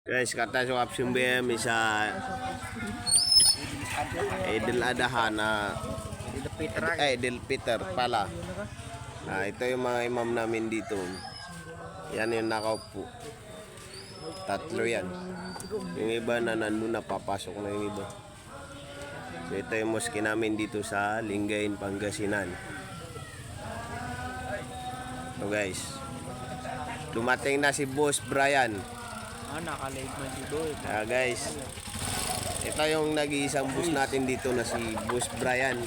Guys, kata sa option BM sa Idil Adha na Idil Peter pala. Ito yung mga imam namin dito. Yan yung nakaupo. Tatlo yan. Yung iba na nandun na papasok na yung iba. So ito yung mosque namin dito sa Lingayen, Pangasinan. So guys, dumating na si Boss Brian. Naka-live man si Boy. Guys, ito yung nag-iisang bus natin dito na si Boss Brian.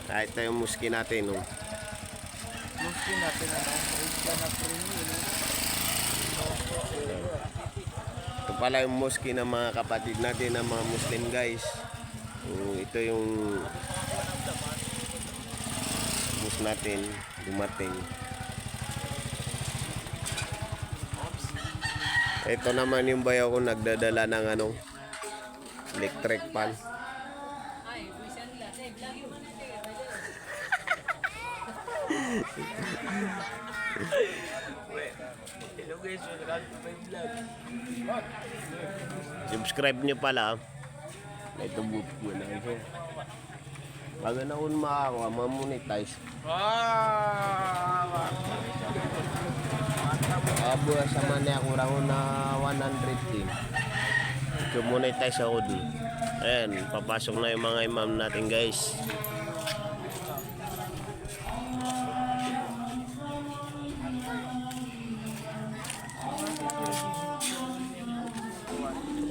Ito yung muski natin. Muski natin na premium. Ito pala yung muski ng mga kapatid natin ng mga Muslim guys. Ito yung bus natin dumating. Ito naman yung bayaw ko nagdadala ng electric pan. Subscribe nyo pala. Ito boot ko na ito. Bago na un makakuha, mamonetize. Buwan sa mani ako raw na 100k. So monetize ako dun. Ayan, papasok na yung mga imam natin guys.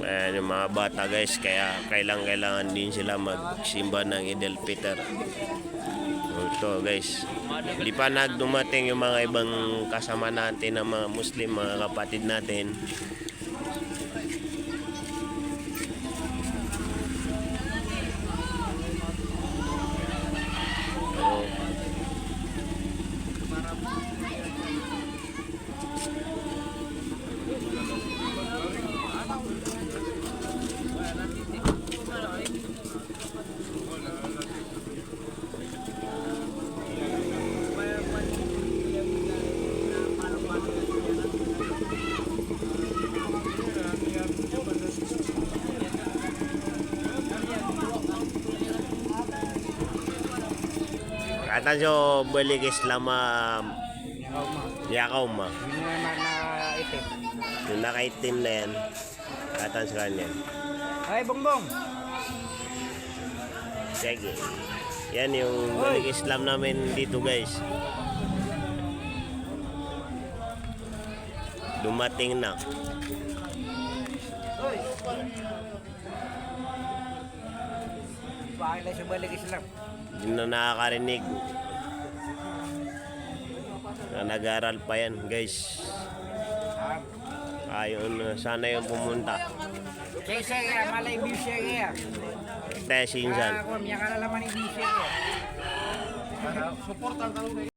Ayan yung mga bata guys, kaya kailangan din sila magsimba ng Idil Peter. Ito guys, hindi pa nagdumating yung mga ibang kasama natin ng mga Muslim, mga kapatid natin. Kata nyo balik Islam yakaw ma. Yung nakaitim na yan. Kata sa kanya. Ay, bongbong! Sige. Yan yung balik Islam namin dito guys. Dumating na. Pakilay sa balik Islam. Hindi na nakakarinig. Nag-aaral pa yan guys. Ayun, sana yung pumunta. Kaya malay bisya kaya. Tesinsan. Ako, miya ka na laman ni bisya kaya. Supportan ka